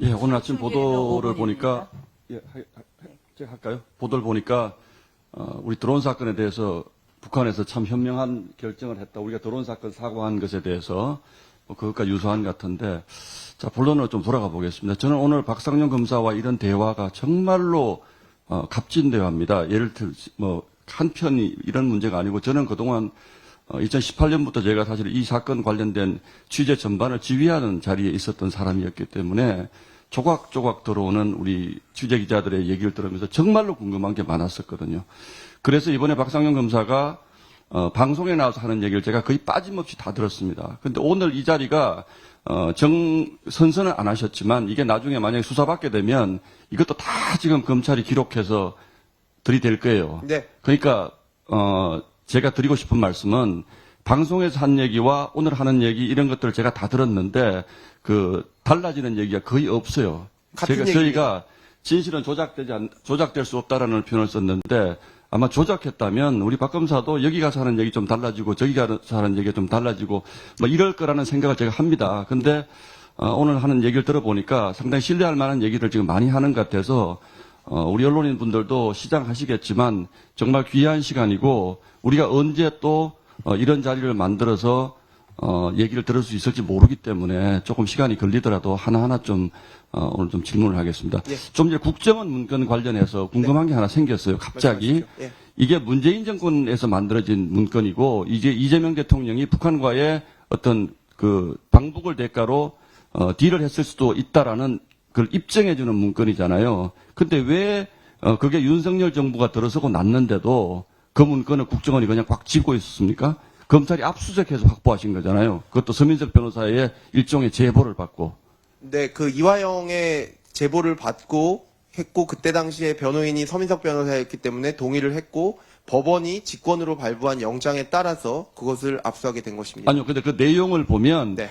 예, 오늘 아침 보도를 보니까, 제가 할까요? 보도를 보니까, 우리 드론 사건에 대해서 북한에서 참 현명한 결정을 했다. 우리가 드론 사건 사고한 것에 대해서 그것과 유사한 것 같은데, 자, 본론으로 좀 돌아가 보겠습니다. 저는 오늘 박상용 검사와 이런 대화가 정말로 값진 대화입니다. 예를 들어, 한 편이 이런 문제가 아니고, 저는 그동안 2018년부터 제가 사실 이 사건 관련된 취재 전반을 지휘하는 자리에 있었던 사람이었기 때문에 조각조각 들어오는 우리 취재 기자들의 얘기를 들으면서 정말로 궁금한 게 많았었거든요. 그래서 이번에 박상용 검사가 방송에 나와서 하는 얘기를 제가 거의 빠짐없이 다 들었습니다. 근데 오늘 이 자리가 선서는 안 하셨지만 이게 나중에 만약에 수사받게 되면 이것도 다 지금 검찰이 기록해서 들이댈 거예요. 네. 그러니까 제가 드리고 싶은 말씀은 방송에서 한 얘기와 오늘 하는 얘기 이런 것들을 제가 다 들었는데 달라지는 얘기가 거의 없어요. 저희가 진실은 조작될 수 없다라는 표현을 썼는데 아마 조작했다면 우리 박 검사도 여기 가서 하는 얘기 좀 달라지고 저기 가서 하는 얘기가 좀 달라지고 이럴 거라는 생각을 제가 합니다. 근데 오늘 하는 얘기를 들어보니까 상당히 신뢰할 만한 얘기를 지금 많이 하는 것 같아서 우리 언론인 분들도 시장하시겠지만 정말 귀한 시간이고 우리가 언제 또 이런 자리를 만들어서 얘기를 들을 수 있을지 모르기 때문에 조금 시간이 걸리더라도 하나하나 좀 오늘 좀 질문을 하겠습니다. 예. 좀 전에 국정원 문건 관련해서 궁금한 게 하나 생겼어요. 갑자기. 예. 이게 문재인 정권에서 만들어진 문건이고 이제 이재명 대통령이 북한과의 어떤 방북을 대가로 딜을 했을 수도 있다라는 그걸 입증해주는 문건이잖아요. 근데 왜 그게 윤석열 정부가 들어서고 났는데도 그 문건을 국정원이 그냥 꽉 쥐고 있었습니까? 검찰이 압수수색해서 확보하신 거잖아요. 그것도 서민석 변호사의 일종의 제보를 받고. 네, 이화영의 제보를 받고 했고 그때 당시에 변호인이 서민석 변호사였기 때문에 동의를 했고 법원이 직권으로 발부한 영장에 따라서 그것을 압수하게 된 것입니다. 아니요, 근데 그 내용을 보면 네.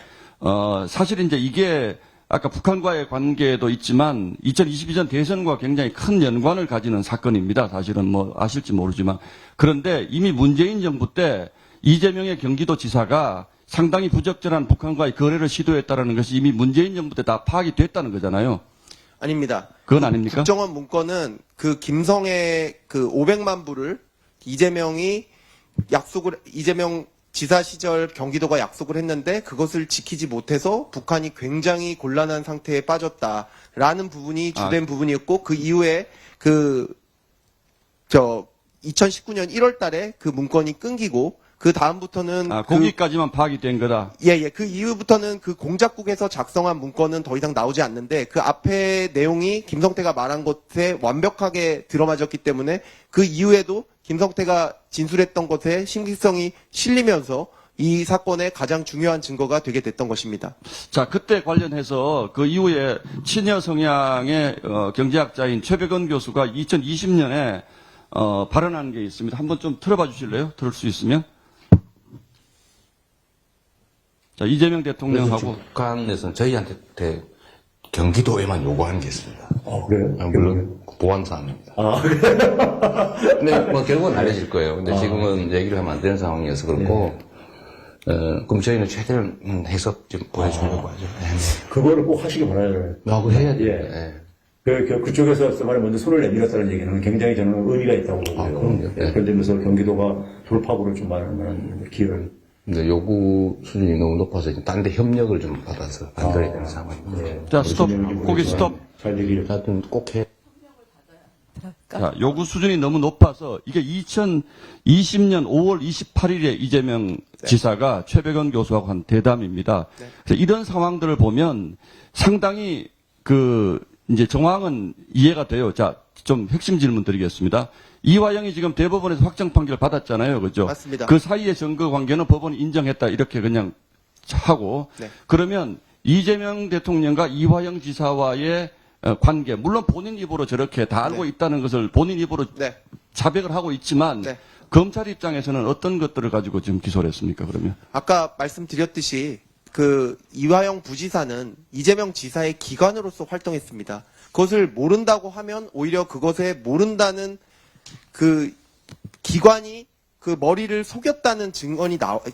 사실 이제 이게 아까 북한과의 관계도 있지만 2022년 대선과 굉장히 큰 연관을 가지는 사건입니다. 사실은 아실지 모르지만. 그런데 이미 문재인 정부 때 이재명의 경기도지사가 상당히 부적절한 북한과의 거래를 시도했다는 것이 이미 문재인 정부 때 다 파악이 됐다는 거잖아요. 아닙니다. 그건 아닙니까? 국정원 문건은 김성의 500만 불을 이재명 지사 시절 경기도가 약속을 했는데 그것을 지키지 못해서 북한이 굉장히 곤란한 상태에 빠졌다라는 부분이 주된 부분이었고 그 이후에 2019년 1월 달에 그 문건이 끊기고 그 다음부터는 거기까지만 파악이 된 거다. 예. 그 이후부터는 그 공작국에서 작성한 문건은 더 이상 나오지 않는데 그 앞에 내용이 김성태가 말한 것에 완벽하게 들어맞았기 때문에 그 이후에도 김성태가 진술했던 것에 신빙성이 실리면서 이 사건의 가장 중요한 증거가 되게 됐던 것입니다. 자, 그때 관련해서 그 이후에 친여 성향의 경제학자인 최백은 교수가 2020년에 발언한 게 있습니다. 한번 좀 틀어봐 주실래요? 들을 수 있으면. 자, 이재명 대통령하고 북한에서는 저희한테 경기도에만 요구하는 게 있습니다. 그래요? 물론 보안 사항입니다. 근데 결국은 알려질 거예요. 근데 지금은 얘기를 하면 안 되는 상황이어서 그렇고 그럼 저희는 최대한 해서 좀 보여주려고 하죠. 그거를 꼭 하시기 바라요. 그거 해야 돼요. 예. 그쪽에서 먼저 손을 내밀었다는 얘기는 굉장히 저는 의미가 있다고 보고요. 그럼요. 예. 그런 점에서 경기도가 돌파구를 좀 말할 만한 기회를. 근데 요구 수준이 너무 높아서 딴 데 협력을 좀 받아서 안 그래야 되는 상황입니다. 예. 자, 스톱. 거기 스톱. 잘 되기를. 하여튼 꼭 해. 자, 요구 수준이 너무 높아서 이게 2020년 5월 28일에 이재명 지사가 최백은 교수하고 한 대담입니다. 네. 그래서 이런 상황들을 보면 상당히 이제 정황은 이해가 돼요. 자, 좀 핵심 질문 드리겠습니다. 이화영이 지금 대법원에서 확정 판결을 받았잖아요. 그죠? 맞습니다. 그 사이의 증거 관계는 법원이 인정했다. 이렇게 그냥 하고. 네. 그러면 이재명 대통령과 이화영 지사와의 관계, 물론 본인 입으로 저렇게 다 알고 있다는 것을 본인 입으로 네. 자백을 하고 있지만 네. 검찰 입장에서는 어떤 것들을 가지고 지금 기소를 했습니까? 그러면 아까 말씀드렸듯이 이화영 부지사는 이재명 지사의 기관으로서 활동했습니다. 그것을 모른다고 하면 오히려 그것에 모른다는 기관이 그 머리를 속였다는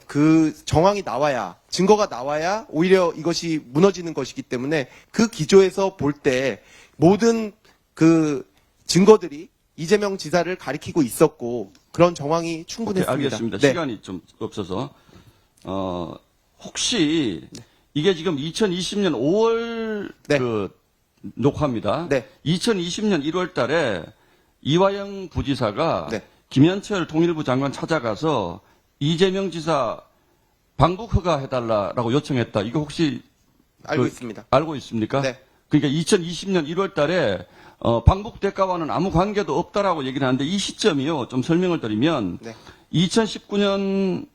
그 정황이 나와야, 증거가 나와야 오히려 이것이 무너지는 것이기 때문에 그 기조에서 볼 때 모든 그 증거들이 이재명 지사를 가리키고 있었고 그런 정황이 충분했습니다. 오케이, 알겠습니다. 네. 시간이 좀 없어서 혹시 이게 지금 2020년 5월 네. 그 녹화입니다. 네. 2020년 1월 달에 이화영 부지사가 네. 김현철 통일부 장관 찾아가서 이재명 지사 방북 허가해달라라고 요청했다. 이거 혹시 알고 그 있습니다. 알고 있습니까? 네. 그러니까 2020년 1월 달에 방북 대가와는 아무 관계도 없다라고 얘기를 하는데 이 시점이요. 좀 설명을 드리면 네. 2019년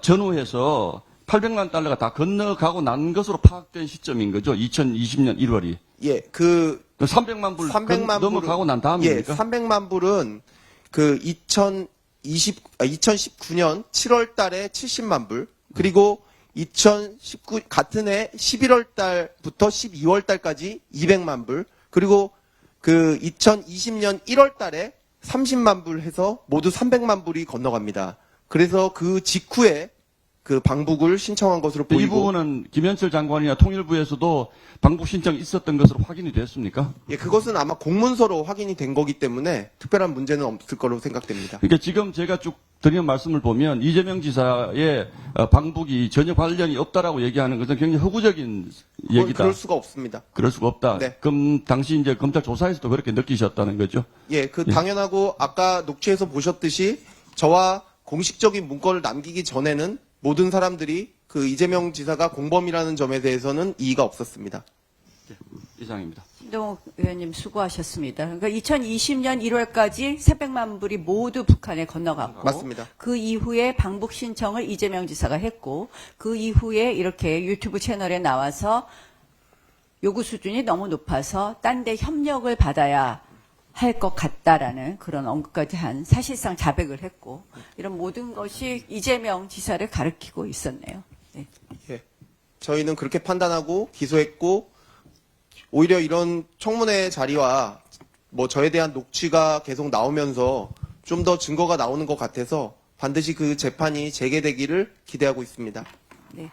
전후해서 800만 달러가 다 건너가고 난 것으로 파악된 시점인 거죠. 2020년 1월이. 예, 그 300만 불 300만 넘어가고 난 다음입니까? 예, 300만 불은 그 2019년 7월 달에 70만 불, 그리고 2019 같은 해 11월 달부터 12월 달까지 200만 불, 그리고 그 2020년 1월 달에 30만 불 해서 모두 300만 불이 건너갑니다. 그래서 그 직후에 그 방북을 신청한 것으로 이 보이고, 부분은 김현철 장관이나 통일부에서도 방북 신청이 있었던 것으로 확인이 됐습니까? 예, 그것은 아마 공문서로 확인이 된 거기 때문에 특별한 문제는 없을 거로 생각됩니다. 그러니까 지금 제가 쭉 드리는 말씀을 보면 이재명 지사의 방북이 전혀 관련이 없다라고 얘기하는 것은 굉장히 허구적인 얘기다. 그럴 수가 없습니다. 그럴 수가 없다. 네. 그럼 당시 이제 검찰 조사에서도 그렇게 느끼셨다는 거죠. 예, 그 당연하고 아까 녹취에서 보셨듯이 저와 공식적인 문건을 남기기 전에는 모든 사람들이 그 이재명 지사가 공범이라는 점에 대해서는 이의가 없었습니다. 이상입니다. 신동욱 의원님 수고하셨습니다. 그러니까 2020년 1월까지 300만 불이 모두 북한에 건너갔고 맞습니다. 그 이후에 방북 신청을 이재명 지사가 했고 그 이후에 이렇게 유튜브 채널에 나와서 요구 수준이 너무 높아서 딴 데 협력을 받아야 할 것 같다라는 그런 언급까지 한 사실상 자백을 했고 이런 모든 것이 이재명 지사를 가리키고 있었네요. 네. 예. 저희는 그렇게 판단하고 기소했고 오히려 이런 청문회 자리와 뭐 저에 대한 녹취가 계속 나오면서 좀 더 증거가 나오는 것 같아서 반드시 그 재판이 재개되기를 기대하고 있습니다. 네.